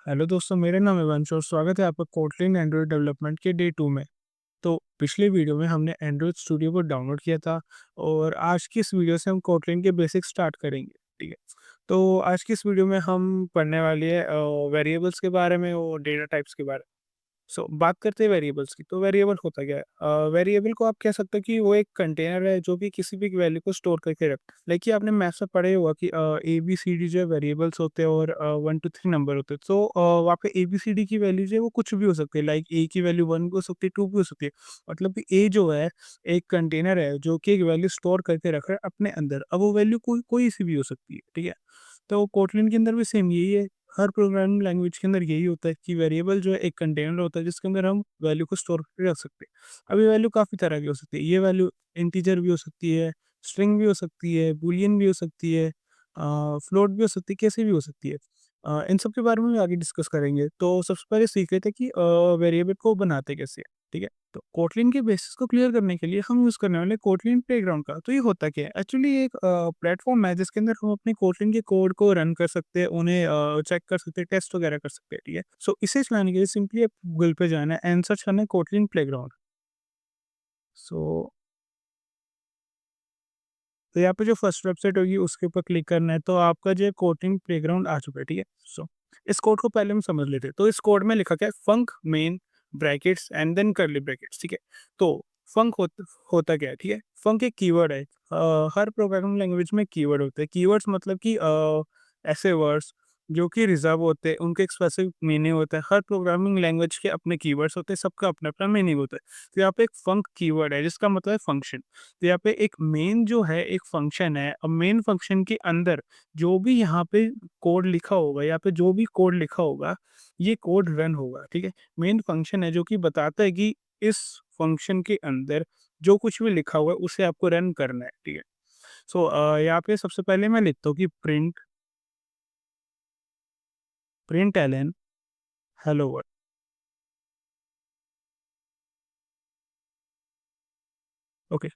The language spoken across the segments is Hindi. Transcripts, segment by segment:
हेलो दोस्तों, मेरा नाम है वंश और स्वागत है आपका कोटलिन एंड्रॉयड डेवलपमेंट के डे 2 में। तो पिछले वीडियो में हमने एंड्रॉयड स्टूडियो को डाउनलोड किया था और आज की इस वीडियो से हम कोटलिन के बेसिक्स स्टार्ट करेंगे। ठीक है, तो आज की इस वीडियो में हम पढ़ने वाली है वेरिएबल्स के बारे में और डेटा टाइप्स के बारे में। बात करते हैं वेरिएबल्स की। तो वेरिएबल होता क्या है? वेरिएबल को आप कह सकते हो कि वो एक कंटेनर है जो कि किसी भी वैल्यू को स्टोर करके रखता है। लाइक ये आपने मैथ्स में पढ़ा ही होगा कि ए बी सी डी जो है वेरिएबल्स होते हैं और 1 टू 3 नंबर होते हैं। तो वहाँ पे ए बी सी डी की वैल्यू जो है वो कुछ भी हो सकती है। लाइक ए की वैल्यू 1 भी हो सकती है, 2 भी हो सकती है। मतलब कि ए जो है एक कंटेनर है जो कि एक वैल्यू स्टोर करके रख रहा है अपने अंदर। अब वो वैल्यू कोई कोई सी भी हो सकती है। ठीक है, तो कोटलिन के अंदर भी सेम यही है। हर प्रोग्रामिंग लैंग्वेज के अंदर यही होता है कि वेरिएबल जो है एक कंटेनर होता है जिसके अंदर हम वैल्यू को स्टोर करके रख सकते हैं। अब ये वैल्यू काफ़ी तरह की हो सकती है। ये वैल्यू इंटीजर भी हो सकती है, स्ट्रिंग भी हो सकती है, बूलियन भी हो सकती है, फ्लोट भी हो सकती है, कैसे भी हो सकती है। इन सब के बारे में आगे डिस्कस करेंगे। तो सबसे पहले सीख लेते हैं कि वेरिएबल को बनाते कैसे हैं। ठीक है, तो कोटलिन के बेसिस को क्लियर करने के लिए हम यूज़ करने वाले कोटलिन प्लेग्राउंड का। तो ये होता क्या है? एक्चुअली एक प्लेटफ़ॉर्म है जिसके अंदर हम अपने कोटलिन के कोड को रन कर सकते हैं, उन्हें चेक कर सकते हैं, टेस्ट वगैरह कर सकते हैं, ठीक है? इसे चलाने के लिए सिंपली आप गूगल पे जाना है एंड सर्च करना है कोटलिन प्लेग्राउंड। सो तो यहाँ पे जो फर्स्ट वेबसाइट होगी उसके ऊपर क्लिक करना है, तो आपका जो है कोटलिन प्लेग्राउंड आ चुका है, ठीक है? इस कोड को पहले हम समझ लेते हैं। तो इस कोड में लिखा क्या है? Func main brackets and then curly brackets, ठीक है? तो फंक होता क्या है, ठीक है? फंक एक कीवर्ड है। हर प्रोग्रामिंग लैंग्वेज में कीवर्ड होते हैं। कीवर्ड्स मतलब कि ऐसे वर्ड्स जो कि रिजर्व होते हैं, उनके एक स्पेसिफिक मीनिंग होता है। हर प्रोग्रामिंग लैंग्वेज के अपने कीवर्ड्स होते हैं, सबका अपना-अपना मीनिंग होता है। तो यहाँ पे एक फंक कीवर्ड है जिसका मतलब है फंक्शन। तो यहाँ पे एक मेन जो है एक फंक्शन है। अब मेन फंक्शन के अंदर जो भी यहाँ पे कोड लिखा होगा, यहाँ पे जो भी कोड लिखा होगा, ये कोड रन होगा, ठीक है? मेन फंक्शन है जो कि बताता है कि इस फंक्शन के अंदर जो कुछ भी लिखा हुआ है उसे आपको रन करना है, ठीक है? यहाँ पे सबसे पहले मैं लिखता हूँ कि प्रिंट एलन हेलो वर्ल्ड। ओके,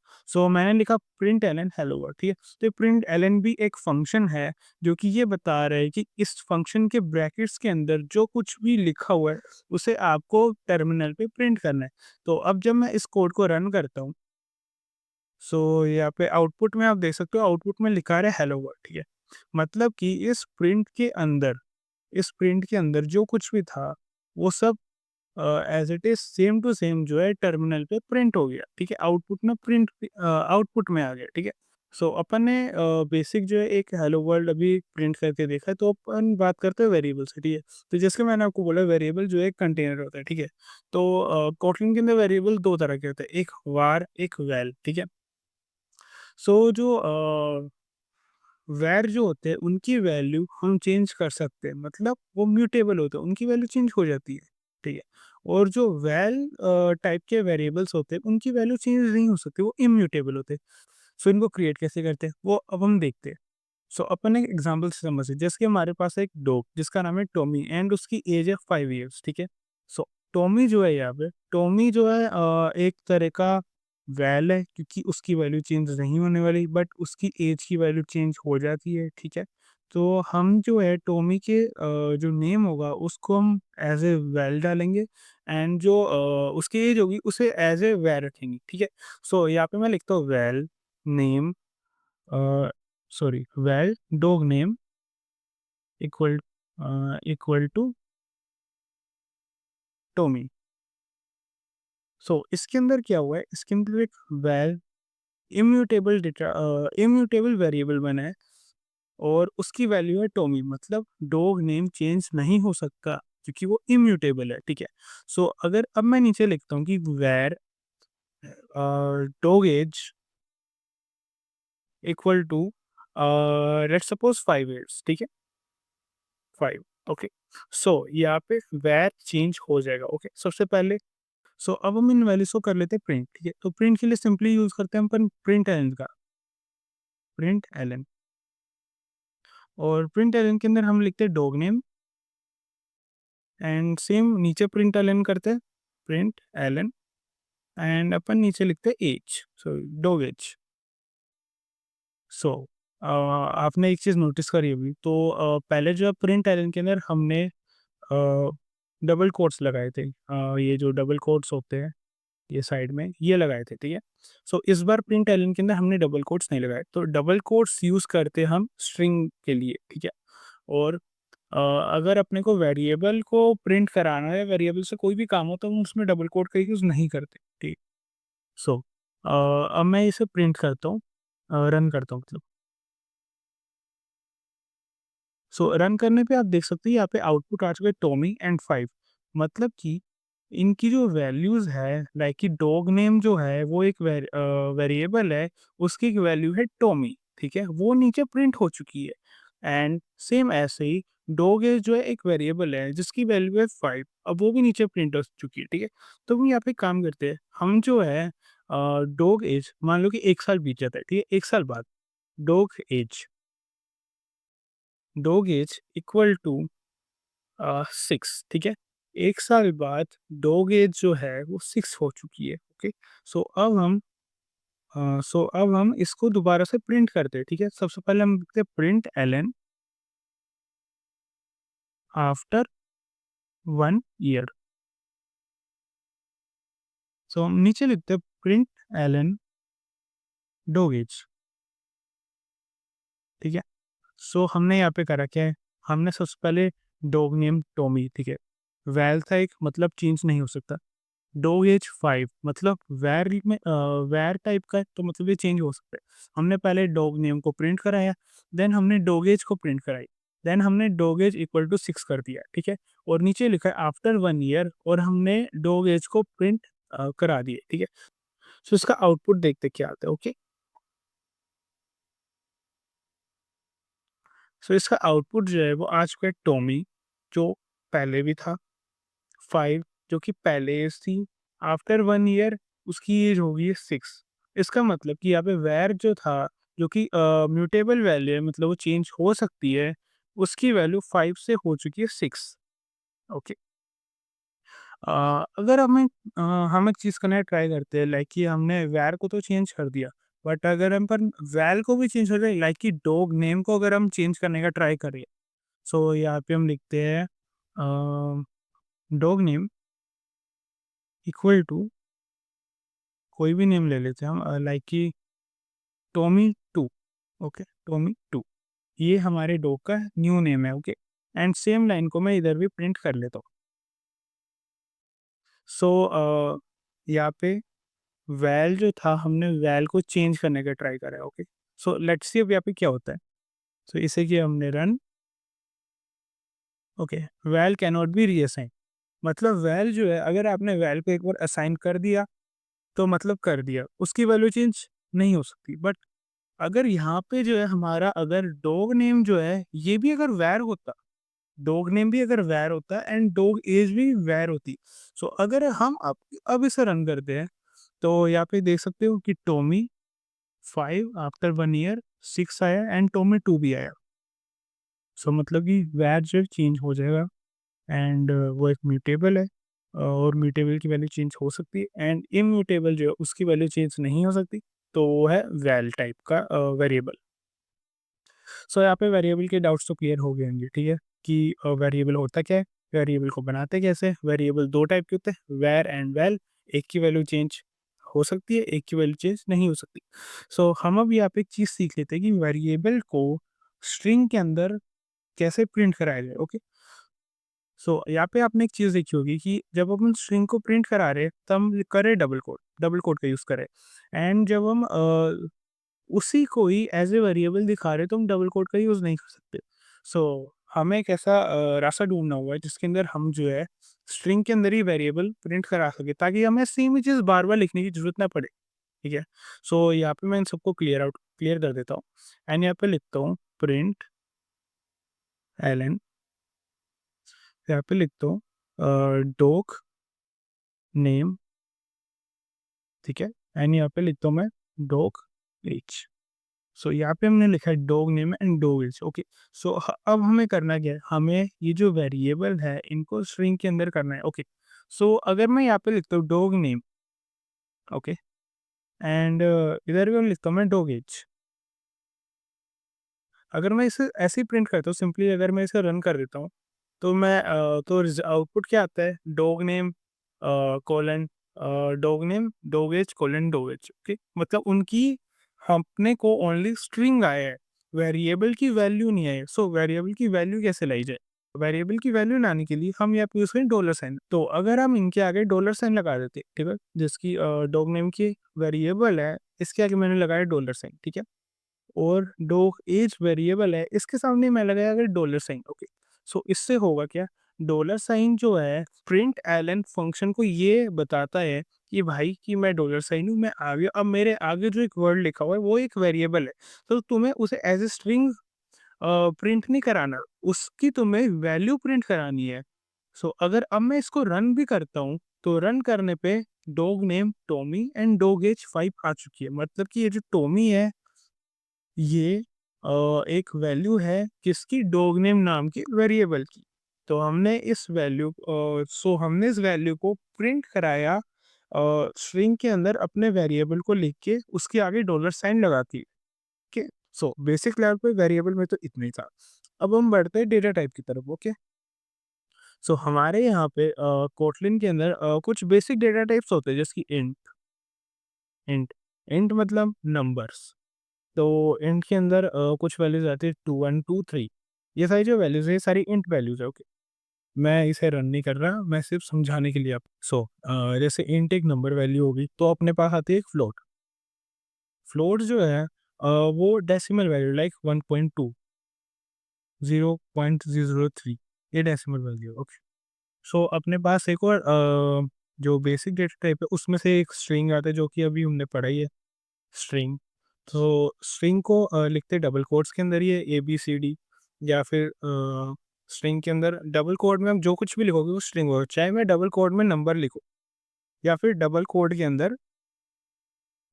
मैंने लिखा प्रिंट एलन हेलो वर्ल्ड, ठीक है? तो प्रिंट एलन भी एक फंक्शन है जो कि ये बता रहा है कि इस फंक्शन के ब्रैकेट्स के अंदर जो कुछ भी लिखा हुआ है उसे आपको टर्मिनल पे प्रिंट करना है। तो अब जब मैं इस कोड को रन करता हूँ, यहाँ पे आउटपुट में आप देख सकते हो, आउटपुट में लिखा है हेलो वर्ल्ड, ठीक है? मतलब कि इस प्रिंट के अंदर जो कुछ भी था वो सब as it is same to same जो है टर्मिनल पे प्रिंट हो गया, ठीक है? आउटपुट में आ गया, ठीक है? अपन ने बेसिक जो है एक हेलो वर्ल्ड अभी प्रिंट करके देखा है। तो अपन बात करते हैं वेरिएबल से, ठीक है? तो जैसे मैंने आपको बोला, वेरिएबल जो है एक कंटेनर होता है, ठीक है? कोटलिन के अंदर वेरिएबल दो तरह के होते हैं, एक वार एक वैल, ठीक है? जो वैर जो होते हैं उनकी वैल्यू हम चेंज कर सकते हैं, मतलब वो म्यूटेबल होते हैं, उनकी वैल्यू चेंज हो जाती है, ठीक है? और जो वैल टाइप के वेरिएबल्स होते हैं उनकी वैल्यू चेंज नहीं हो सकती, वो इम्यूटेबल होते हैं। इनको क्रिएट कैसे करते हैं वो अब हम देखते हैं। अपन एक एग्जांपल से समझते हैं। जैसे कि हमारे पास एक डॉग जिसका नाम है टॉमी एंड उसकी एज है 5 ईयर्स, ठीक है? सो टॉमी जो है, यहाँ पे टॉमी जो है एक तरह का वैल है क्योंकि उसकी वैल्यू चेंज नहीं होने वाली, बट उसकी एज की वैल्यू चेंज हो जाती है, ठीक है? तो हम जो है टॉमी के जो नेम होगा उसको हम एज ए वैल डालेंगे एंड जो उसकी एज होगी उसे एज ए वैल रखेंगे, ठीक है? यहाँ पे मैं लिखता हूँ val name, sorry, val dog name equal equal to Tommy. इसके अंदर क्या हुआ है, इसके अंदर एक वैल इम्यूटेबल वेरिएबल बना है और उसकी वैल्यू है टॉमी, मतलब डॉग नेम चेंज नहीं हो सकता क्योंकि वो इम्यूटेबल है, ठीक है? अगर अब मैं नीचे लिखता हूँ कि var dog age equal to let's suppose 5 years, ठीक है? 5, ओके। यहाँ पे वैर चेंज हो जाएगा, ओके? सबसे पहले अब हम इन वैल्यूज को कर लेते हैं प्रिंट, ठीक है? तो प्रिंट के लिए सिंपली यूज करते हैं अपन प्रिंट एलन का, प्रिंट एलन। और प्रिंट एलन के अंदर हम लिखते हैं डॉग नेम एंड सेम नीचे प्रिंट एलन करते हैं, प्रिंट एलन एंड अपन नीचे लिखते हैं एज, डॉग एज। आपने एक चीज़ नोटिस करी होगी, तो पहले जो है प्रिंट एलन के अंदर हमने डबल कोट्स लगाए थे। ये जो डबल कोट्स होते हैं ये साइड में ये लगाए थे, ठीक है। सो इस बार प्रिंट एलन के अंदर हमने डबल कोट्स नहीं लगाए, तो डबल कोट्स यूज़ करते हम स्ट्रिंग के लिए, ठीक है। और अगर अपने को वेरिएबल को प्रिंट कराना है, वेरिएबल से कोई भी काम हो, तो हम उसमें डबल कोट का यूज़ नहीं करते, ठीक। सो अब मैं इसे प्रिंट करता हूँ, रन करता हूँ मतलब। सो रन करने पे आप देख सकते हैं यहाँ पे आउटपुट आ चुका है टॉमी एंड 5। मतलब कि इनकी जो वैल्यूज़ है, लाइक कि डॉग नेम जो है वो एक वेरिएबल है, उसकी एक वैल्यू है टॉमी, ठीक है, वो नीचे प्रिंट हो चुकी है। एंड सेम ऐसे ही डॉग एज जो है एक वेरिएबल है जिसकी वैल्यू है 5, अब वो भी नीचे प्रिंट हो चुकी है, ठीक है। तो हम यहाँ पे काम करते हैं, हम जो है डॉग एज मान लो कि 1 साल बीत जाता है, ठीक है, 1 साल बाद dog age, dog age equal to 6, ठीक है। 1 साल बाद डॉग एज जो है वो 6 हो चुकी है, ओके। सो अब हम इसको दोबारा से प्रिंट करते हैं, ठीक है। सबसे पहले हम लिखते हैं प्रिंट एलन आफ्टर 1 ईयर। सो हम नीचे लिखते हैं प्रिंट एलन डॉग एज, ठीक है। सो हमने यहाँ पे करा क्या है, हमने सबसे पहले डॉग नेम टॉमी, ठीक है, वैल था एक, मतलब चेंज नहीं हो सकता। डॉग एज 5 मतलब वैर में वैर टाइप का है, तो मतलब ये चेंज हो सकता है। हमने पहले डॉग नेम को प्रिंट कराया, देन हमने डॉग एज को प्रिंट कराई, देन हमने डॉग एज इक्वल टू 6 कर दिया, ठीक है। और नीचे लिखा है आफ्टर 1 ईयर, और हमने डॉग एज को प्रिंट करा दिए, ठीक है। सो इसका आउटपुट देखते क्या आता है, ओके। सो इसका आउटपुट जो है वो आ चुका है टॉमी, जो पहले भी था, 5 जो कि पहले एज थी, आफ्टर 1 ईयर उसकी एज हो गई है 6। इसका मतलब कि यहाँ पे वैर जो था, जो कि म्यूटेबल वैल्यू है, मतलब वो चेंज हो सकती है, उसकी वैल्यू 5 से हो चुकी है 6, ओके। अगर हम एक चीज़ करना ट्राई करते हैं, लाइक कि हमने वैर को तो चेंज कर दिया, बट अगर हम पर वैल को भी चेंज कर दें, लाइक कि डॉग नेम को अगर हम चेंज करने का ट्राई करें, सो यहाँ पे हम लिखते हैं डॉग नेम इक्वल टू कोई भी नेम ले लेते हैं हम, लाइक कि टॉमी 2, ओके, टॉमी 2, ये हमारे डॉग का न्यू नेम है, ओके। एंड सेम लाइन को मैं इधर भी प्रिंट कर लेता हूँ। सो यहाँ पे वैल जो था, हमने वैल को चेंज करने का ट्राई करा है, ओके। सो लेट्स सी अब यहाँ पे क्या होता है। सो इसे किया हमने run, okay. Val can not be reassign, मतलब वैल जो है, अगर आपने वैल को एक बार असाइन कर दिया तो मतलब कर दिया, उसकी वैल्यू चेंज नहीं हो सकती। बट अगर यहाँ पे जो है हमारा, अगर डॉग नेम जो है ये भी अगर वैर होता, डॉग नेम भी अगर वैर होता एंड डॉग एज भी वैर होती, सो अगर हम अब इसे रन करते हैं, तो यहाँ पे देख सकते हो कि टॉमी 5 आफ्टर 1 ईयर 6 आया एंड टॉमी 2 भी आया। सो मतलब कि वैर जो चेंज हो जाएगा, एंड वो एक म्यूटेबल है, और म्यूटेबल की वैल्यू चेंज हो सकती है, एंड इम्यूटेबल जो है उसकी वैल्यू चेंज नहीं हो सकती, तो वो है वैल टाइप का वेरिएबल। सो यहाँ पे वेरिएबल के डाउट्स तो क्लियर हो गए होंगे, ठीक है, कि वेरिएबल होता क्या है, वेरिएबल को बनाते कैसे। वेरिएबल दो टाइप के होते हैं, वेर एंड वेल। एक की वैल्यू चेंज हो सकती है, एक की वैल्यू चेंज नहीं हो सकती। सो हम अब यहाँ पे एक चीज़ सीख लेते हैं कि वेरिएबल को स्ट्रिंग के अंदर कैसे प्रिंट कराया जाए, ओके। सो यहाँ पे आपने एक चीज़ देखी होगी कि जब अपन स्ट्रिंग को प्रिंट करा रहे हैं, तब हम करें डबल कोड का यूज़ करें, एंड जब हम उसी को ही एज ए वेरिएबल दिखा रहे, तो हम डबल कोड का यूज़ नहीं कर सकते। सो हमें एक ऐसा रास्ता ढूंढना होगा जिसके अंदर हम जो है स्ट्रिंग के अंदर ही वेरिएबल प्रिंट करा सके, ताकि हमें सेम ही चीज़ बार बार लिखने की जरूरत ना पड़े, ठीक है। सो यहाँ पे मैं इन सबको क्लियर कर देता हूँ, एंड यहाँ पे लिखता हूँ प्रिंट एलन, यहाँ पे लिखता हूँ डॉग नेम, ठीक है, एंड यहाँ पे लिखता हूँ मैं डॉग एज। सो यहाँ पे हमने लिखा है dog name and dog age, okay. So अब हमें करना क्या है, हमें ये जो वेरिएबल है इनको स्ट्रिंग के अंदर करना है, ओके। सो अगर मैं यहाँ पे लिखता हूँ डॉग नेम, ओके, एंड इधर भी मैं लिखता हूँ मैं डॉग एज, अगर मैं इसे ऐसे ही प्रिंट करता हूँ सिंपली, अगर मैं इसे रन कर देता हूँ, तो मैं तो आउटपुट क्या आता है, dog name colon dog name dog age colon dog age. Okay, मतलब उनकी अपने को ओनली स्ट्रिंग आया है, वेरिएबल की वैल्यू नहीं आई। सो वेरिएबल की वैल्यू कैसे लाई जाए, वेरिएबल की वैल्यू लाने के लिए हम यहाँ पे यूज करें डॉलर साइन। तो अगर हम इनके आगे डॉलर साइन लगा देते, ठीक है, जिसकी डॉग नेम की वेरिएबल है, इसके आगे मैंने लगाया डॉलर साइन, ठीक है, और डॉग एज वेरिएबल है, इसके सामने मैं लगाया अगर डॉलर साइन। ओके, सो इससे होगा क्या, डॉलर साइन जो है प्रिंट एलन फंक्शन को ये बताता है कि भाई कि मैं डॉलर साइन हूँ, मैं आगे, अब मेरे आगे जो एक वर्ड लिखा हुआ है वो एक वेरिएबल है, तो तुम्हें उसे एज ए स्ट्रिंग प्रिंट नहीं कराना, उसकी तुम्हें वैल्यू प्रिंट करानी है। सो अगर अब मैं इसको रन भी करता हूँ, तो रन करने पे dog name Tommy and dog age 5 आ चुकी है, मतलब कि ये जो टॉमी है ये एक वैल्यू है किसकी, डॉग नेम नाम की वेरिएबल की। तो हमने इस वैल्यू हमने इस वैल्यू को प्रिंट कराया स्ट्रिंग के अंदर अपने वेरिएबल को लिख के उसके आगे डॉलर साइन लगाती है। ओके, सो बेसिक लेवल पे वेरिएबल में तो इतना ही था। अब हम बढ़ते हैं डेटा टाइप की तरफ। ओके, सो हमारे यहाँ पे कोटलिन के अंदर कुछ बेसिक डेटा टाइप्स होते हैं, जैसे कि इंट। इंट इंट मतलब नंबर्स। तो इंट के अंदर कुछ वैल्यूज आती है 2 1 2 3। ये सारी जो वैल्यूज है ये सारी इंट वैल्यूज है। ओके, मैं इसे रन नहीं कर रहा, मैं सिर्फ समझाने के लिए आप। जैसे इंट एक नंबर वैल्यू होगी तो अपने पास आती है एक फ्लोट। फ्लोट जो है वो डेसिमल वैल्यू लाइक 1.2 0.003, ये डेसिमल वैल्यू। ओके, सो अपने पास एक और जो बेसिक डेटा टाइप है उसमें से एक स्ट्रिंग आता है, जो कि अभी हमने पढ़ाई है, स्ट्रिंग। तो स्ट्रिंग को लिखते डबल कोट्स के अंदर, ये ए बी सी डी, या फिर स्ट्रिंग के अंदर डबल कोड में हम जो कुछ भी लिखोगे वो स्ट्रिंग होगा, चाहे मैं डबल कोड में नंबर लिखूँ या फिर डबल कोड के अंदर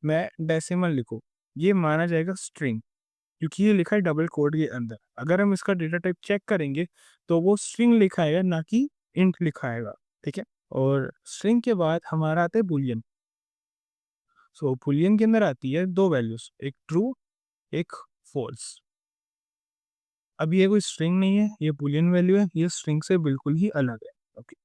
मैं डेसिमल लिखूँ, ये माना जाएगा स्ट्रिंग, क्योंकि ये लिखा है डबल कोड के अंदर। अगर हम इसका डेटा टाइप चेक करेंगे तो वो स्ट्रिंग लिखा आएगा, ना कि इंट लिखा आएगा। ठीक है, और स्ट्रिंग के बाद हमारा आता है बुलियन। सो बुलियन के अंदर आती है दो वैल्यूज, एक ट्रू एक फॉल्स। अब ये कोई स्ट्रिंग नहीं है, ये बुलियन वैल्यू है, ये स्ट्रिंग से बिल्कुल ही अलग है। ओके,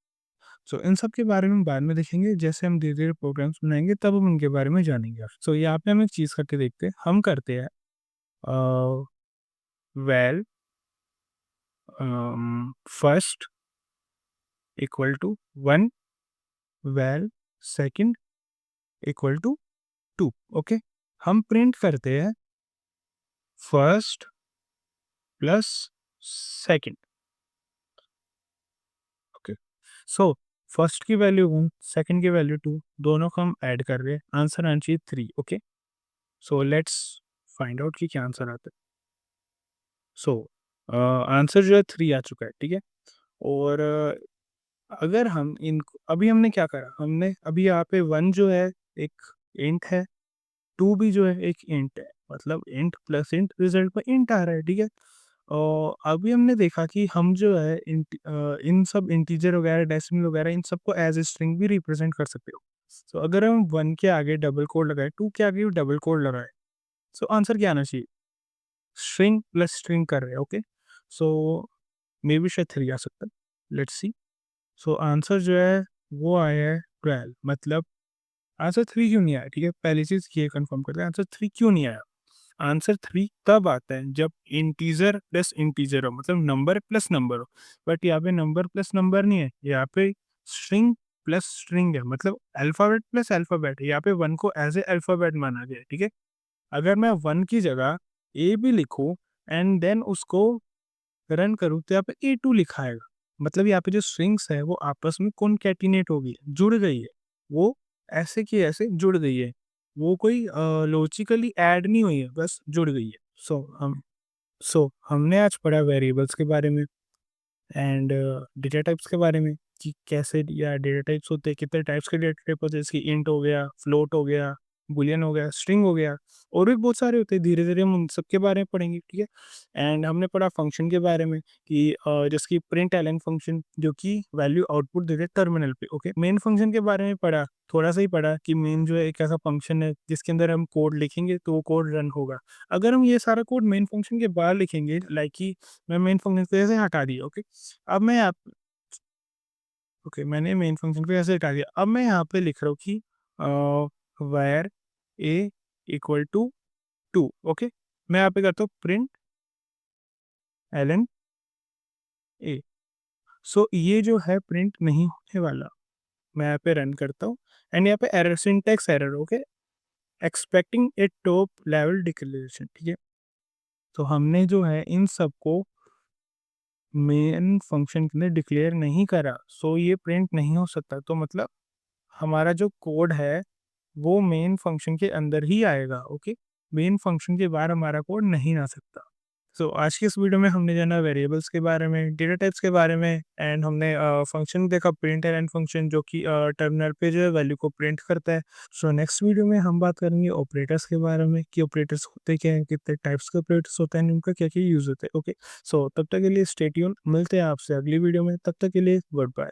सो इन सब के बारे में बाद में देखेंगे, जैसे हम धीरे धीरे प्रोग्राम्स बनाएंगे तब हम इनके बारे में जानेंगे। सो यहाँ पे हम एक चीज़ करके देखते हैं, हम करते हैं val first equal to 1, val second equal to 2। Okay, हम प्रिंट करते हैं first plus second. Okay, so first की वैल्यू 1, सेकंड की वैल्यू 2, दोनों को हम ऐड कर रहे हैं, आंसर आना चाहिए 3। Okay, so let's find out कि क्या आंसर आता है। सो आंसर जो है 3 आ चुका है। ठीक है, और अगर हम इन, अभी हमने क्या करा, हमने अभी यहाँ पे 1 जो है एक इंट है, 2 भी जो है एक इंट है, मतलब इंट प्लस इंट रिजल्ट में इंट आ रहा है। ठीक है, और अभी हमने देखा कि हम जो है इन सब इंटीजर वगैरह डेसिमल वगैरह इन सबको एज ए स्ट्रिंग भी रिप्रेजेंट कर सकते हो। तो अगर हम 1 के आगे डबल कोड लगाए, 2 के आगे डबल कोड लगाए, सो आंसर क्या आना चाहिए, स्ट्रिंग प्लस स्ट्रिंग कर रहे हैं। ओके, सो मे बी शायद 3 आ सकता है, लेट्स सी। सो आंसर जो है वो आया है 12, मतलब आंसर 3 क्यों नहीं आया। ठीक है, पहली चीज़ ये कंफर्म करते हैं, आंसर 3 क्यों नहीं आया। आंसर 3 तब आता है जब इंटीजर प्लस इंटीजर हो, मतलब नंबर प्लस नंबर हो। बट यहाँ पे नंबर प्लस नंबर नहीं है, यहाँ पे स्ट्रिंग प्लस स्ट्रिंग है, मतलब अल्फ़ाबेट प्लस अल्फ़ाबेट। यहाँ पे 1 को एज ए अल्फ़ाबेट माना गया है। ठीक है, अगर मैं 1 की जगह ए भी लिखूँ एंड देन उसको रन करूँ तो यहाँ पे A2 लिखा आएगा, मतलब यहाँ पे जो स्ट्रिंग्स है वो आपस में कॉन्कैटिनेट हो गई है, जुड़ गई है, वो ऐसे की ऐसे जुड़ गई है, वो कोई लॉजिकली ऐड नहीं हुई है, बस जुड़ गई है। हमने आज पढ़ा वेरिएबल्स के बारे में एंड डेटा टाइप्स के बारे में, कि कैसे या डेटा टाइप्स होते हैं, कितने टाइप्स के डेटा टाइप होते हैं, जैसे कि इंट हो गया, फ्लोट हो गया, बूलियन हो गया, स्ट्रिंग हो गया, और भी बहुत सारे होते हैं। धीरे-धीरे हम उन सब के बारे में पढ़ेंगे, ठीक है? एंड हमने पढ़ा फंक्शन के बारे में कि जैसे कि प्रिंटलन फंक्शन जो कि वैल्यू आउटपुट देते हैं टर्मिनल पे, ओके? मेन फंक्शन के बारे में पढ़ा, थोड़ा-सा ही पढ़ा कि मेन जो है एक ऐसा फंक्शन है जिसके अंदर हम कोड लिखेंगे तो वो कोड रन होगा। अगर हम ये सारा कोड मेन फंक्शन के बाहर लिखेंगे, लाइक कि मैं मेन फंक्शन को ऐसे हटा दिया, ओके? अब मैं आप ओके, मैंने मेन फंक्शन को ऐसे हटा दिया। अब मैं यहाँ पे लिख रहा हूँ कि var a equal to 2, okay? मैं यहाँ पे करता हूँ प्रिंट एलन ए। सो ये जो है प्रिंट नहीं होने वाला। मैं यहाँ पे रन करता हूँ एंड यहाँ पे error, syntax error, okay? Expecting a top level declaration, ठीक है? तो हमने जो है इन सबको मेन फंक्शन के अंदर डिक्लेयर नहीं करा, सो ये प्रिंट नहीं हो सकता। तो मतलब हमारा जो कोड है वो मेन फंक्शन के अंदर ही आएगा, ओके? मेन फंक्शन के बाहर हमारा कोड नहीं आ सकता। सो आज की इस वीडियो में हमने जाना वेरिएबल्स के बारे में, डेटा टाइप्स के बारे में, एंड हमने फंक्शन देखा प्रिंट एंड फंक्शन जो कि टर्मिनल पे जो है वैल्यू को प्रिंट करता है। सो नेक्स्ट वीडियो में हम बात करेंगे ऑपरेटर्स के बारे में कि ऑपरेटर्स होते क्या हैं, कितने टाइप्स के ऑपरेटर्स होते हैं, उनका क्या क्या यूज होता है, ओके? सो तब तक के लिए स्टे ट्यून, मिलते हैं आपसे अगली वीडियो में, तब तक के लिए गुड बाय।